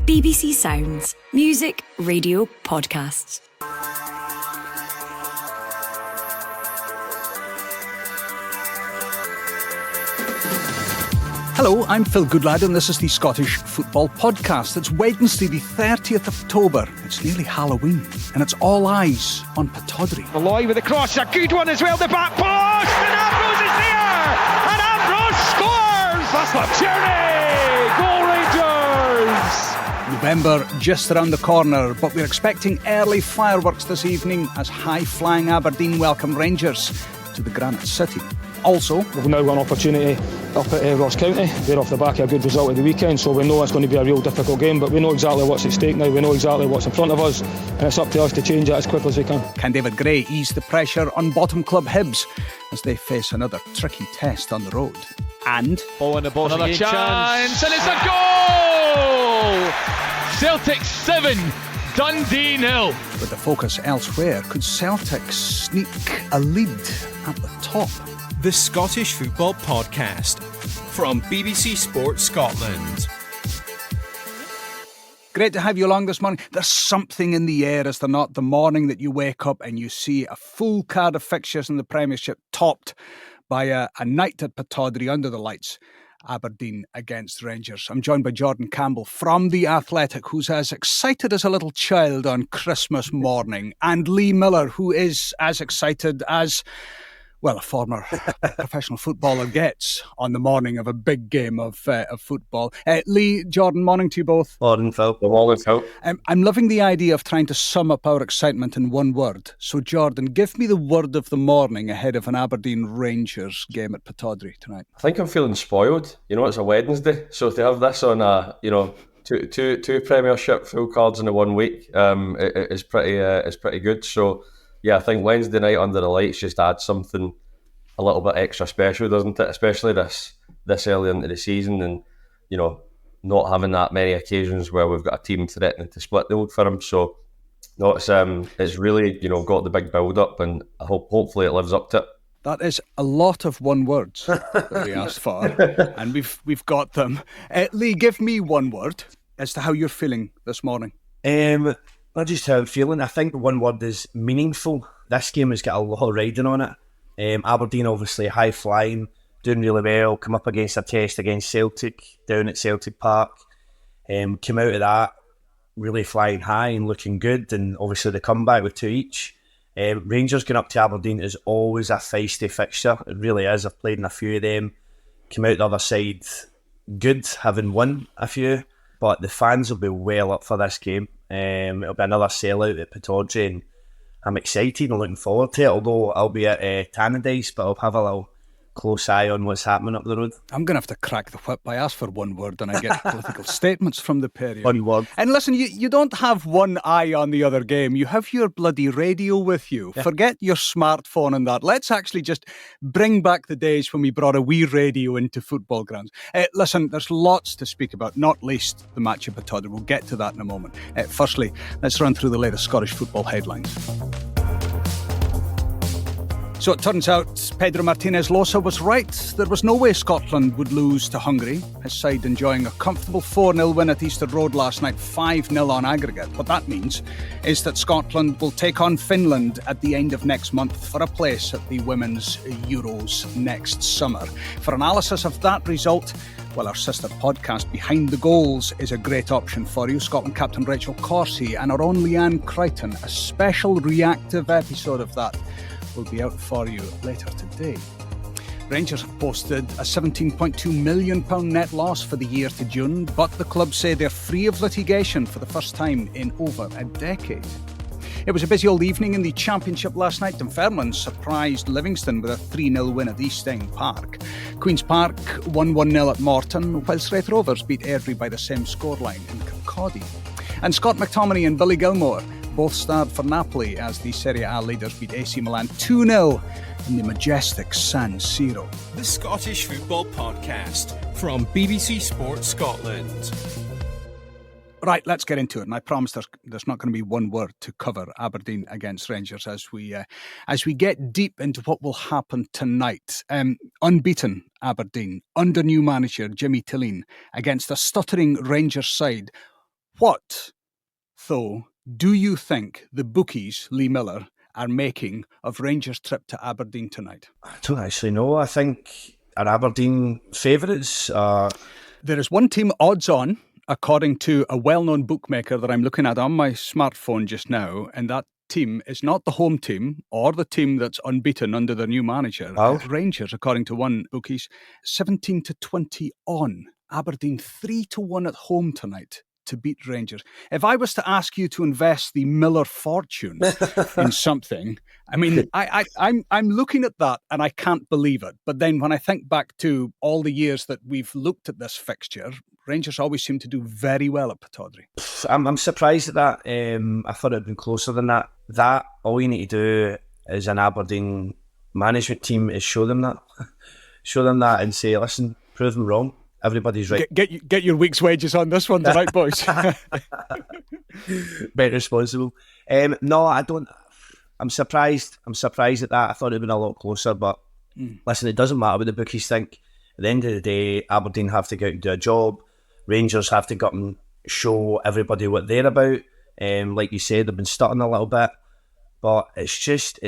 BBC Sounds. Music, radio, podcasts. Hello, I'm Phil Goodlad and this is the Scottish Football Podcast. It's Wednesday the 30th of October. It's nearly Halloween and it's all eyes on Pittodrie. Malloy with a cross, a good one as well, the back post, and Ambrose is there! And Ambrose scores! That's the journey! Goal Rangers! November just around the corner, but we're expecting early fireworks this evening as high-flying Aberdeen welcome Rangers to the Granite City. Also, we've now got an opportunity up at Ross County. They're off the back of a good result at the weekend, so we know it's going to be a real difficult game, but we know exactly what's at stake now. We know exactly what's in front of us, and it's up to us to change it as quickly as we can. Can David Gray ease the pressure on bottom club Hibs as they face another tricky test on the road? And ball in the box, another chance, and it's a goal! Celtic 7, Dundee 0. With the focus elsewhere, could Celtic sneak a lead at the top? The Scottish Football Podcast from BBC Sport Scotland. Great to have you along this morning. There's something in the air, is there not? The morning that you wake up and you see a full card of fixtures in the Premiership topped by a night at Pittodrie under the lights. Aberdeen against Rangers. I'm joined by Jordan Campbell from The Athletic, who's as excited as a little child on Christmas morning, and Lee Miller, who is as excited as, well, a former professional footballer gets on the morning of a big game of football. Lee, Jordan, morning to you both. Morning, Phil. Good morning, Phil. I'm loving the idea of trying to sum up our excitement in one word. So, Jordan, give me the word of the morning ahead of an Aberdeen Rangers game at Pittodrie tonight. I think I'm feeling spoiled. You know, it's a Wednesday, so to have this on two Premiership full cards in a 1 week, it's pretty good. So, yeah, I think Wednesday night under the lights just adds something a little bit extra special, doesn't it? Especially this early into the season, and you know, not having that many occasions where we've got a team threatening to split the Old Firm. So, no, it's really, you know, got the big build up, and I hopefully it lives up to it. That is a lot of one words that we asked for, and we've got them. Lee, give me one word as to how you're feeling this morning. Not just how I'm feeling. I think one word is meaningful. This game has got a lot of riding on it. Aberdeen obviously high flying, doing really well, come up against a test against Celtic down at Celtic Park. Came out of that really flying high and looking good, and obviously the comeback with 2 each. Rangers going up to Aberdeen is always a feisty fixture. It really is. I've played in a few of them. Came out the other side good, having won a few, but the fans will be well up for this game. It'll be another sellout at Pittodrie, and I'm excited and looking forward to it, although I'll be at Tannadice, but I'll have a little close eye on what's happening up the road. I'm going to have to crack the whip. I ask for one word and I get political statements from the pair of you. One word. And listen, you don't have one eye on the other game. You have your bloody radio with you. Yeah. Forget your smartphone and that. Let's actually just bring back the days when we brought a wee radio into football grounds. Listen, there's lots to speak about, not least the match at Pittodrie. We'll get to that in a moment. Firstly, let's run through the latest Scottish football headlines. So it turns out Pedro Martinez Losa was right. There was no way Scotland would lose to Hungary. His side enjoying a comfortable 4-0 win at Easter Road last night, 5-0 on aggregate. What that means is that Scotland will take on Finland at the end of next month for a place at the Women's Euros next summer. For analysis of that result, well, our sister podcast, Behind the Goals, is a great option for you. Scotland captain Rachel Corsie and our own Leanne Crichton. A special reactive episode of that will be out for you later today. Rangers have posted a £17.2 million net loss for the year to June, but the club say they're free of litigation for the first time in over a decade. It was a busy old evening in the Championship last night. Dunfermline surprised Livingston with a 3-0 win at East End Park. Queen's Park won 1-0 at Morton, whilst Raith Rovers beat Airdrie by the same scoreline in Kirkcaldy. And Scott McTominay and Billy Gilmore both starred for Napoli as the Serie A leaders beat AC Milan 2-0 in the majestic San Siro. The Scottish Football Podcast from BBC Sport Scotland. Right, let's get into it. And I promise there's not going to be one word to cover Aberdeen against Rangers as we get deep into what will happen tonight. Unbeaten Aberdeen under new manager Jimmy Tilleen against a stuttering Rangers side. What, though, do you think the bookies, Lee Miller, are making of Rangers' trip to Aberdeen tonight? I don't actually know. I think are Aberdeen favourites? There is one team odds on, according to a well-known bookmaker that I'm looking at on my smartphone just now, and that team is not the home team or the team that's unbeaten under their new manager. Oh. Rangers, according to one bookies, 17-20 on. Aberdeen 3-1 at home tonight to beat Rangers. If I was to ask you to invest the Miller fortune in something, I mean, I'm looking at that and I can't believe it. But then when I think back to all the years that we've looked at this fixture, Rangers always seem to do very well at Pittodrie. I'm surprised at that. I thought it'd been closer than that. That all you need to do as an Aberdeen management team is show them that. Show them that and say, listen, prove them wrong. Everybody's right. Get your week's wages on this one tonight, boys. Better responsible. No, I don't. I'm surprised. I'm surprised at that. I thought it'd been a lot closer, but listen, it doesn't matter what the bookies think. At the end of the day, Aberdeen have to go out and do a job. Rangers have to go up and show everybody what they're about. Like you said, they've been stuttering a little bit, but it's just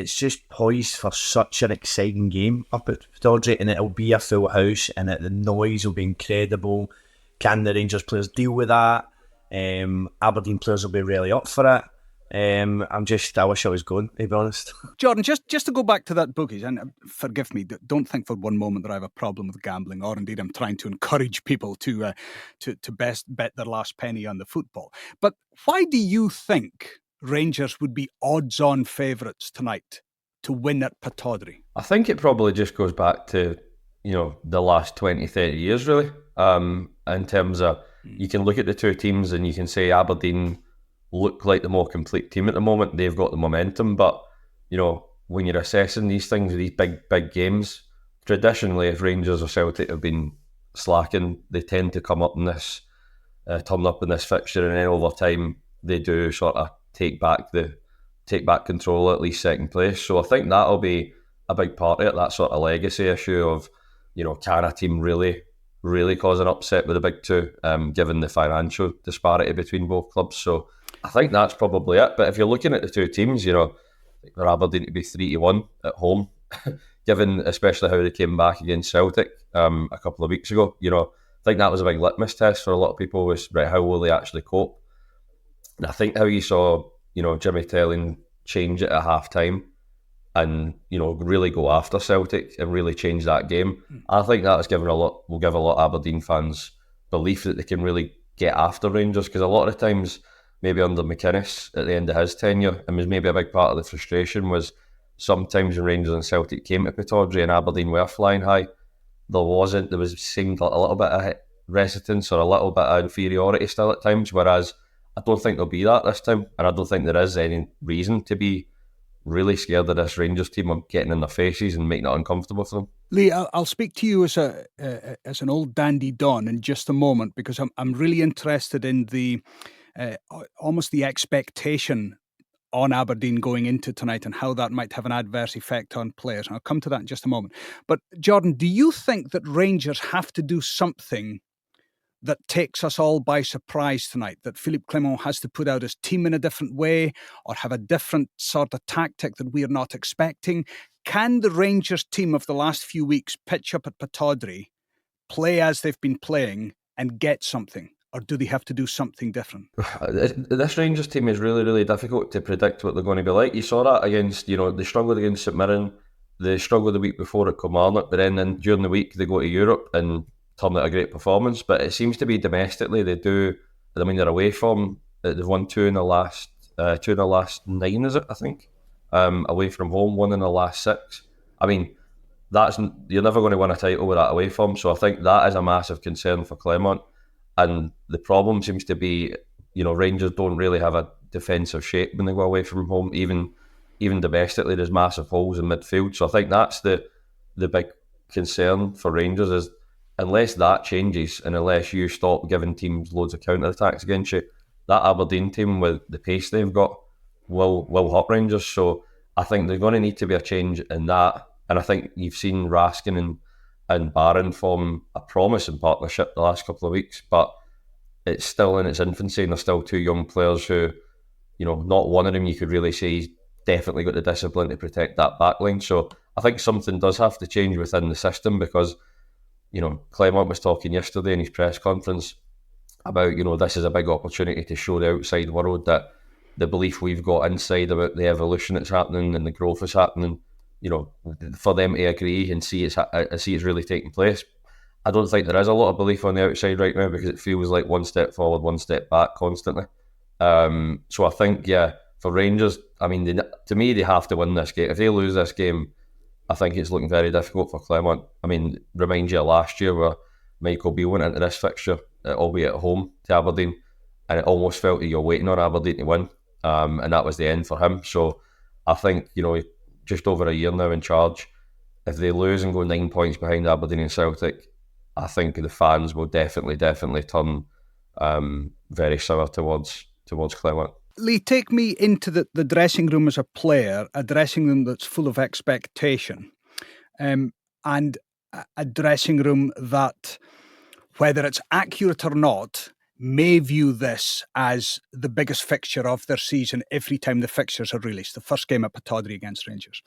poised for such an exciting game up at Pittodrie, and it'll be a full house, and the noise will be incredible. Can the Rangers players deal with that? Aberdeen players will be really up for it. I wish I was going, to be honest. Jordan, just to go back to that bookies, and forgive me, don't think for one moment that I have a problem with gambling, or indeed I'm trying to encourage people to best bet their last penny on the football. But why do you think Rangers would be odds-on favourites tonight to win at Pittodrie? I think it probably just goes back to, the last 20, 30 years, really. In terms of, you can look at the two teams and you can say Aberdeen look like the more complete team at the moment. They've got the momentum, but when you're assessing these things, these big games, traditionally, if Rangers or Celtic have been slacking, they tend to come up in this, turn up in this fixture, and then over time they do sort of take back control, at least second place. So I think that'll be a big part of it. That sort of legacy issue of can a team really cause an upset with the big two, given the financial disparity between both clubs. So I think that's probably it. But if you're looking at the two teams, for Aberdeen to be 3-1 at home, given especially how they came back against Celtic a couple of weeks ago, I think that was a big litmus test for a lot of people, was right, how will they actually cope? And I think how you saw, Jimmy Telling change it at half time and, really go after Celtic and really change that game. I think that will give a lot of Aberdeen fans belief that they can really get after Rangers, because a lot of times, maybe under McInnes at the end of his tenure, and was maybe a big part of the frustration, was sometimes when Rangers and Celtic came to Pittodrie and Aberdeen were flying high, there seemed like a little bit of reticence or a little bit of inferiority still at times, whereas I don't think there'll be that this time, and I don't think there is any reason to be really scared of this Rangers team of getting in their faces and making it uncomfortable for them. Lee, I'll speak to you as an old dandy Don in just a moment, because I'm really interested in the almost the expectation on Aberdeen going into tonight and how that might have an adverse effect on players. And I'll come to that in just a moment. But Jordan, do you think that Rangers have to do something that takes us all by surprise tonight, that Philippe Clement has to put out his team in a different way or have a different sort of tactic that we're not expecting? Can the Rangers team of the last few weeks pitch up at Pittodrie, play as they've been playing and get something? Or do they have to do something different? This Rangers team is really, really difficult to predict what they're going to be like. You saw that against, they struggled against St Mirren, they struggled the week before at Kilmarnock, but then during the week they go to Europe and turn out a great performance. But it seems to be domestically they do. I mean, they're away from. They've won two in the last 9, is it? I think. Away from home, 1 in the last 6. I mean, you're never going to win a title with that away from. So I think that is a massive concern for Clement. And the problem seems to be, Rangers don't really have a defensive shape when they go away from home. Even domestically, there's massive holes in midfield. So I think that's the big concern for Rangers, is unless that changes and unless you stop giving teams loads of counter-attacks against you, that Aberdeen team with the pace they've got will hurt Rangers. So I think there's going to need to be a change in that. And I think you've seen Raskin and Barron form a promising partnership the last couple of weeks, but it's still in its infancy, and there's still two young players who, not one of them you could really say he's definitely got the discipline to protect that back line. So I think something does have to change within the system, because, Clement was talking yesterday in his press conference about, this is a big opportunity to show the outside world that the belief we've got inside about the evolution that's happening and the growth that's happening, for them to agree and see it's really taking place. I don't think there is a lot of belief on the outside right now, because it feels like one step forward, one step back constantly. So I think, for Rangers, to me, they have to win this game. If they lose this game, I think it's looking very difficult for Clement. Remind you of last year where Michael Beale went into this fixture, albeit at home, to Aberdeen, and it almost felt that you're waiting on Aberdeen to win, and that was the end for him. So I think, just over a year now in charge, if they lose and go 9 points behind Aberdeen and Celtic, I think the fans will definitely turn very sour towards Clement. Lee, take me into the dressing room as a player, a dressing room that's full of expectation, and a dressing room that, whether it's accurate or not, may view this as the biggest fixture of their season every time the fixtures are released, the first game at Pittodrie against Rangers.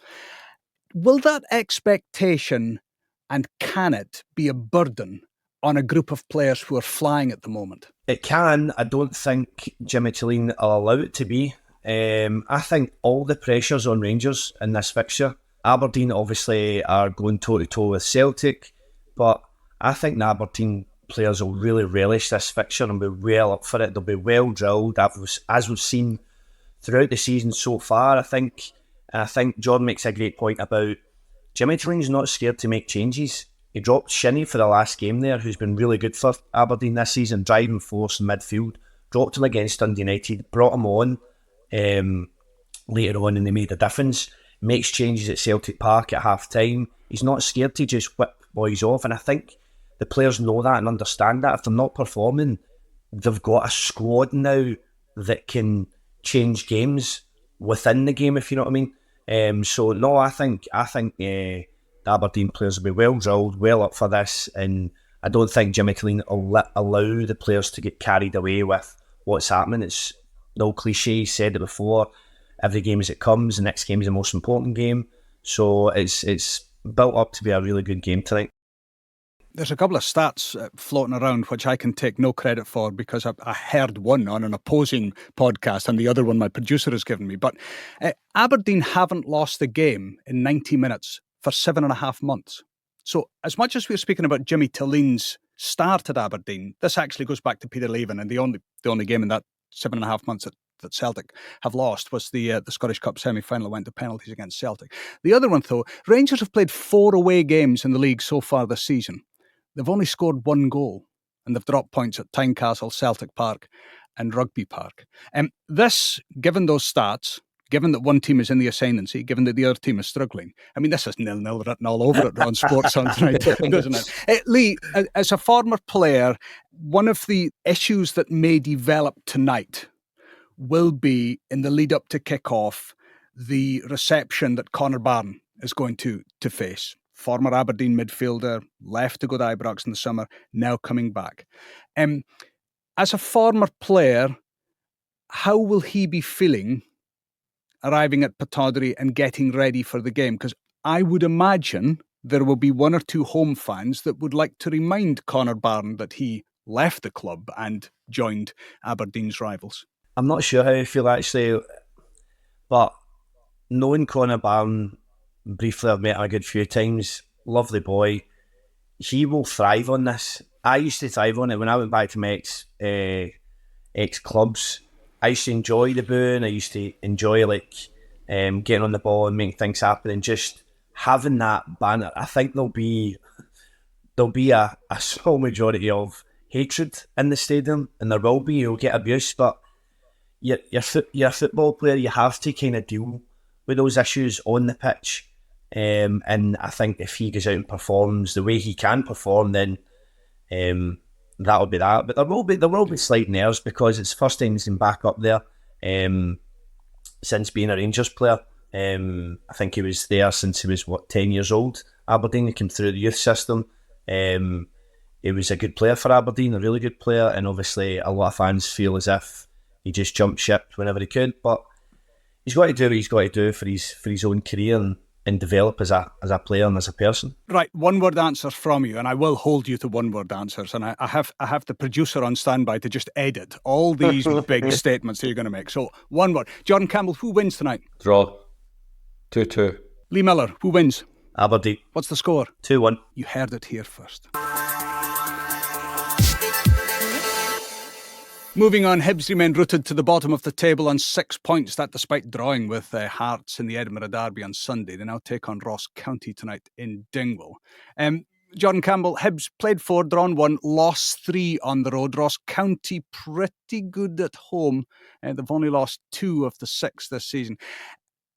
Will that expectation, and can it be a burden on a group of players who are flying at the moment? It can. I don't think Jimmy Tilleen will allow it to be. I think all the pressure's on Rangers in this fixture. Aberdeen obviously are going toe-to-toe with Celtic, but I think the Aberdeen players will really relish this fixture and be well up for it. They'll be well drilled, as we've seen throughout the season so far. I think Jordan makes a great point about Jimmy Tilleen's not scared to make changes. He dropped Shinnie for the last game there, who's been really good for Aberdeen this season, driving force in midfield. Dropped him against Dundee United, brought him on later on, and they made a difference. Makes changes at Celtic Park at half-time. He's not scared to just whip boys off, and I think the players know that and understand that. If they're not performing, they've got a squad now that can change games within the game, if you know what I mean. So no, I think the Aberdeen players will be well drilled, well up for this, and I don't think Jimmy Tilleen will allow the players to get carried away with what's happening. It's no cliche, he said it before, every game as it comes, the next game is the most important game, so it's built up to be a really good game tonight. There's a couple of stats floating around which I can take no credit for, because I heard one on an opposing podcast and the other one my producer has given me. But Aberdeen haven't lost a game in 90 minutes for 7.5 months. So as much as we're speaking about Jimmy Tilleen's start at Aberdeen, this actually goes back to Peter Leven, and the only game in that 7.5 months that Celtic have lost was the Scottish Cup semi-final that went to penalties against Celtic. The other one, though, Rangers have played 4 away games in the league so far this season. They've only scored 1 goal, and they've dropped points at Tynecastle, Celtic Park and Rugby Park. This, given those stats, given that one team is in the ascendancy, given that the other team is struggling, this is 0-0 written all over it on Sports on tonight, doesn't it? Lee, as a former player, one of the issues that may develop tonight will be, in the lead up to kick-off, the reception that Conor Barron is going to face. Former Aberdeen midfielder, left to go to Ibrox in the summer, now coming back. As a former player, how will he be feeling arriving at Pittodrie and getting ready for the game? Because I would imagine there will be 1 or 2 home fans that would like to remind Conor Barron that he left the club and joined Aberdeen's rivals. I'm not sure how I feel actually, but knowing Conor Barron, briefly I've met him a good few times, lovely boy, he will thrive on this. I used to thrive on it when I went back to my ex-clubs. I used to enjoy the booing, I used to enjoy getting on the ball and making things happen, and just having that banner. I think there'll be a small majority of hatred in the stadium, and there will be, you'll get abuse, but you're a football player, you have to kind of deal with those issues on the pitch. And I think if he goes out and performs the way he can perform, then that'll be that. But there will be slight nerves, because it's the first time he's been back up there since being a Rangers player. I think he was there since he was 10 years old. Aberdeen, he came through the youth system. he was a good player for Aberdeen, a really good player, and obviously a lot of fans feel as if he just jumped ship whenever he could. But he's got to do what he's got to do for his own career and develop as a player and as a person. Right, one-word answers from you, and I will hold you to one-word answers. And I have the producer on standby to just edit all these big statements that you're going to make. So, one word. Jordan Campbell, who wins tonight? Draw. 2-2. Lee Miller, who wins? Aberdeen. What's the score? 2-1. You heard it here first. Moving on, Hibs remain rooted to the bottom of the table on 6 points, that despite drawing with Hearts in the Edinburgh Derby on Sunday. They now take on Ross County tonight in Dingwall. Jordan Campbell, Hibs played 4, drawn 1, lost 3 on the road. Ross County pretty good at home. They've only lost 2 of the 6 this season.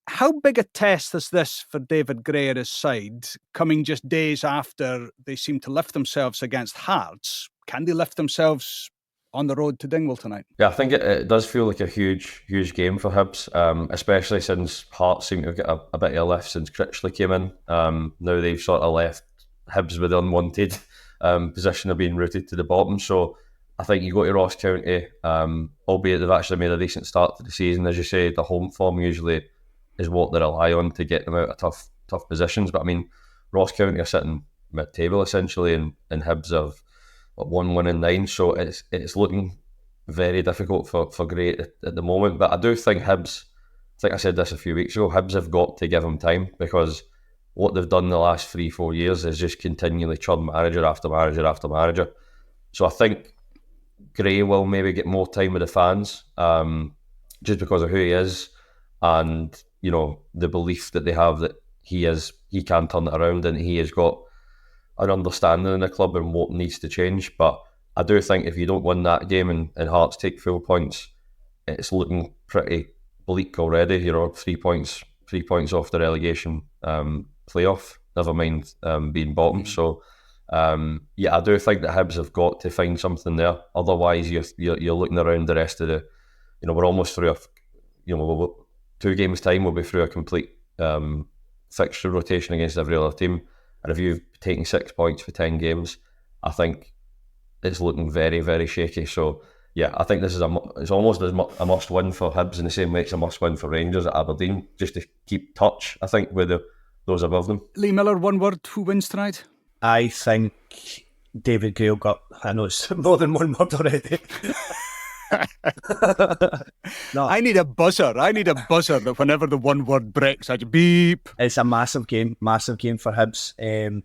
How big a test is this for David Gray and his side, coming just days after they seem to lift themselves against Hearts? Can they lift themselves on the road to Dingwall tonight? Yeah, I think it does feel like a huge game for Hibs, especially since Hearts seem to have got a bit of a lift since Critchley came in. Now they've sort of left Hibs with the unwanted position of being rooted to the bottom. So I think you go to Ross County, albeit they've actually made a decent start to the season. As you say, the home form usually is what they rely on to get them out of tough positions. But I mean, Ross County are sitting mid-table essentially, and Hibs have 1 win in 9, so it's looking very difficult for Gray at the moment. But I do think Hibs, I think I said this a few weeks ago, Hibs have got to give him time, because what they've done the last 3-4 years is just continually churn manager after manager after manager. So I think Gray will maybe get more time with the fans, just because of who he is, and you know, the belief that they have that he can turn it around, and he has got an understanding in the club and what needs to change. But I do think if you don't win that game and Hearts take full points, it's looking pretty bleak already. You know, 3 points off the relegation playoff, never mind being bottom. So I do think that Hibs have got to find something there. Otherwise, you're looking around the rest of the, you know, we're almost through 2 games time, we'll be through a complete fixture rotation against every other team. And if you've taken 6 points for 10 games, I think it's looking very, very shaky. So, yeah, I think this is it's almost a must-win for Hibs in the same way it's a must-win for Rangers at Aberdeen, just to keep touch, I think, with those above them. Lee Miller, one word, who wins tonight? I think David Gray got, I know it's more than one word already. No, I need a buzzer that whenever the one word breaks, I just beep. It's a massive game for Hibs. And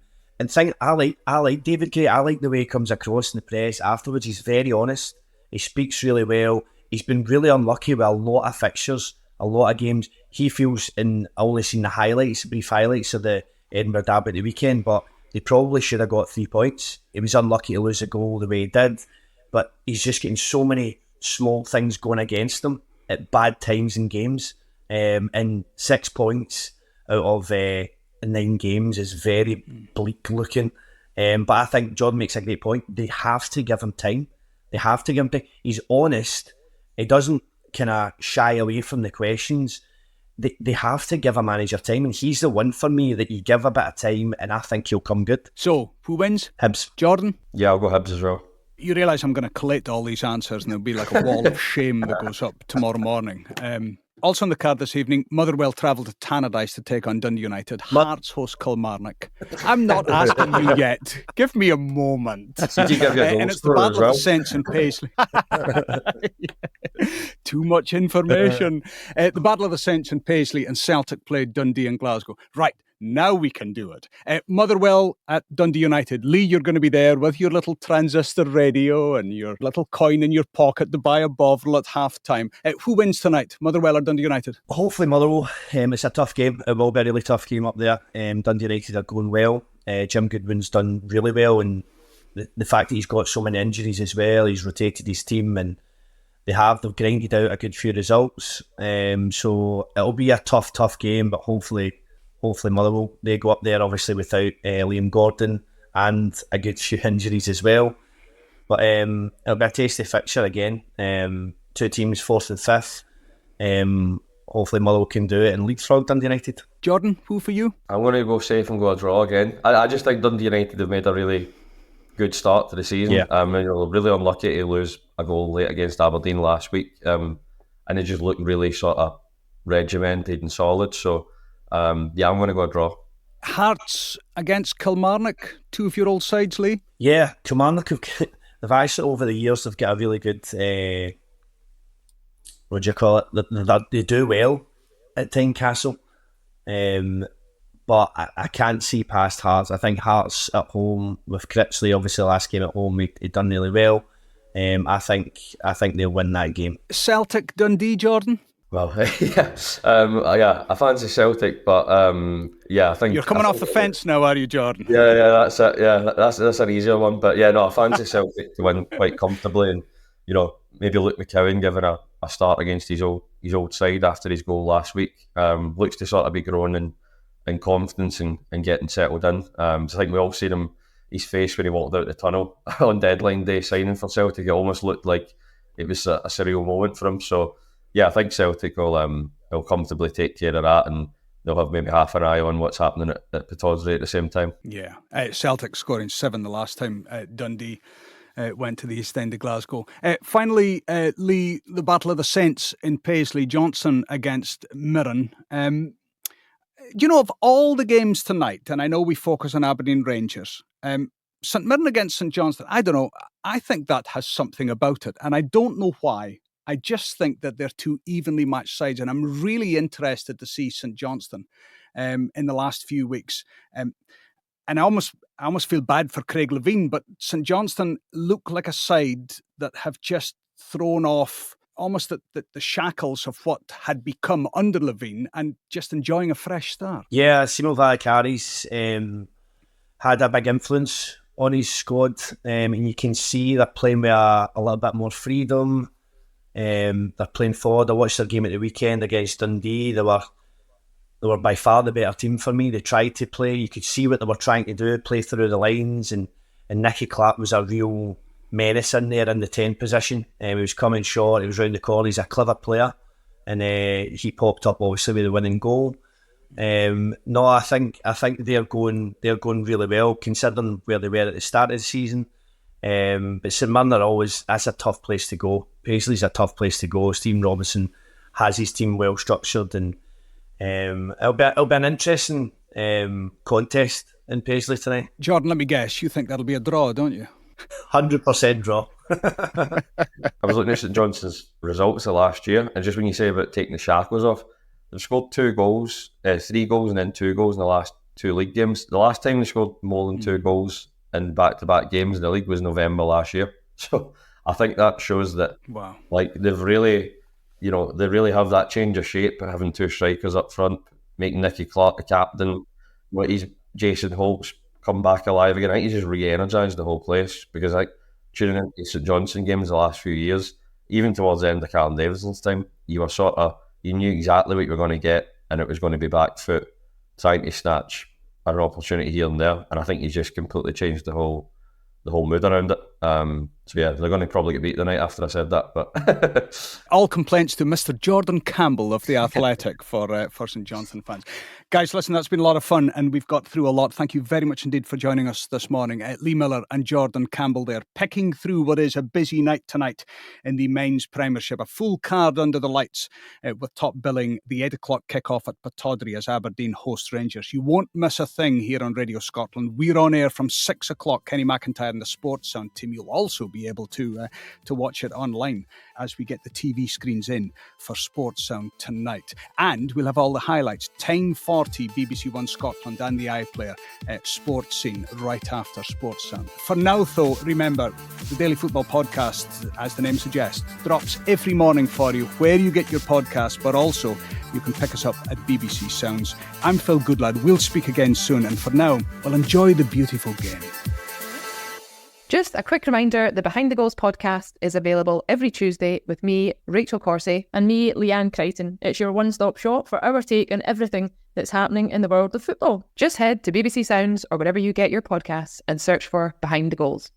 thing I like David Gray. I like the way he comes across in the press afterwards. He's very honest. He speaks really well. He's been really unlucky with a lot of fixtures, a lot of games. He feels, and I only seen the brief highlights of the Edinburgh Derby at the weekend, but they probably should have got 3 points. He was unlucky to lose a goal the way he did, but he's just getting so many small things going against him at bad times in games, and 6 points out of 9 games is very bleak looking. But I think Jordan makes a great point. They have to give him time. He's honest. He doesn't kind of shy away from the questions. They have to give a manager time, and he's the one for me that you give a bit of time, and I think he'll come good. So, who wins? Hibs. Jordan? Yeah, I'll go Hibs as well. You realise I'm going to collate all these answers and there'll be like a wall of shame that goes up tomorrow morning. Also on the card this evening, Motherwell travel to Tannadice to take on Dundee United. Hearts host Kilmarnock. I'm not asking you yet. Give me a moment. Did you give your And it's the battle of the Saints and Paisley. Too much information. The battle of the Saints and Paisley, and Celtic played Dundee and Glasgow. Right. Now we can do it. Motherwell at Dundee United. Lee, you're going to be there with your little transistor radio and your little coin in your pocket to buy a Bovril at half-time. Who wins tonight, Motherwell or Dundee United? Hopefully Motherwell. It's a tough game. It will be a really tough game up there. Dundee United are going well. Jim Goodwin's done really well, and the fact that he's got so many injuries as well, he's rotated his team, and they've grinded out a good few results. So it'll be a tough game, but hopefully Motherwell, they go up there obviously without Liam Gordon and a good few injuries as well. But it'll be a tasty fixture again. 2 teams, 4th and 5th. Hopefully Motherwell can do it and leapfrog Dundee United. Jordan, who for you? I'm going to go safe and go a draw again. I just think Dundee United have made a really good start to the season. Yeah. They were really unlucky to lose a goal late against Aberdeen last week, and they just looked really sort of regimented and solid. So, I'm going to go draw. Hearts against Kilmarnock, two of your old sides, Lee. Yeah, Kilmarnock, they've actually over the years they've got a really good, what do you call it? They do well at Tynecastle, but I can't see past Hearts. I think Hearts at home with Cripsley, obviously last game at home he done really well. I think they'll win that game. Celtic Dundee, Jordan. Well, I fancy Celtic, but I think You're coming off the fence now, are you, Jordan? Yeah, that's it. Yeah, that's an easier one. But yeah, no, I fancy Celtic to win quite comfortably, and maybe Luke McCowan giving a start against his old side after his goal last week. Looks to sort of be growing in confidence and getting settled in. So I think we all seen his face when he walked out the tunnel on deadline day signing for Celtic. It almost looked like it was a surreal moment for him. So yeah, I think Celtic will comfortably take care of that, and they'll have maybe half an eye on what's happening at Pittodrie at the same time. Yeah, Celtic scoring 7 the last time Dundee went to the East End of Glasgow. Finally, Lee, the Battle of the Saints in Paisley, Johnson against Mirren. Of all the games tonight, and I know we focus on Aberdeen Rangers, St Mirren against St Johnstone, I don't know, I think that has something about it, and I don't know why. I just think that they're two evenly matched sides, and I'm really interested to see St Johnstone in the last few weeks. And I almost feel bad for Craig Levein, but St Johnstone look like a side that have just thrown off almost the shackles of what had become under Levein and just enjoying a fresh start. Yeah, Simo Valakaris had a big influence on his squad, and you can see they're playing with a little bit more freedom. They're playing forward. I watched their game at the weekend against Dundee. They were by far the better team for me. They tried to play. You could see what they were trying to do, play through the lines, and Nicky Clark was a real menace in there in the 10 position. He was coming short. He was round the corner. He's a clever player, and he popped up obviously with the winning goal. No, I think they're going really well considering where they were at the start of the season. But St Mirren that's a tough place to go. Paisley's a tough place to go. Stephen Robinson has his team well structured, and it'll be an interesting contest in Paisley tonight. Jordan, let me guess, you think that'll be a draw, don't you? 100% draw. I was looking at St Johnstone's results of last year, and just when you say about taking the shackles off, they've scored 3 goals and then 2 goals in the last 2 league games. The last time they scored more than 2 goals in back-to-back games in the league was November last year. So I think that shows that they've really, they really have that change of shape, having 2 strikers up front, making Nicky Clark the captain. Jason Holt's come back alive again. I think he's just re-energised the whole place, because tuning into St Johnstone games the last few years, even towards the end of Callum Davidson's time, you knew exactly what you were going to get, and it was going to be back foot, trying to snatch an opportunity here and there, and I think he's just completely changed the whole mood around it. So yeah, they're going to probably get beat tonight after I said that. But all complaints to Mr. Jordan Campbell of The Athletic for St Johnstone fans. Guys, listen, that's been a lot of fun, and we've got through a lot. Thank you very much indeed for joining us this morning. Lee Miller and Jordan Campbell there, picking through what is a busy night tonight in the men's Premiership. A full card under the lights with top billing, the 8 o'clock kickoff at Pittodrie as Aberdeen host Rangers. You won't miss a thing here on Radio Scotland. We're on air from 6 o'clock. Kenny McIntyre and the Sports Sound team. You'll also be able to watch it online as we get the TV screens in for Sports Sound tonight. And we'll have all the highlights. 10:40 BBC One Scotland and the iPlayer Sports Scene right after Sports Sound. For now, though, remember, the Daily Football Podcast, as the name suggests, drops every morning for you where you get your podcast, but also you can pick us up at BBC Sounds. I'm Phil Goodlad. We'll speak again soon, and for now, well, enjoy the beautiful game. Just a quick reminder, the Behind the Goals podcast is available every Tuesday with me, Rachel Corsey, and me, Leanne Crichton. It's your one-stop shop for our take on everything that's happening in the world of football. Just head to BBC Sounds or wherever you get your podcasts and search for Behind the Goals.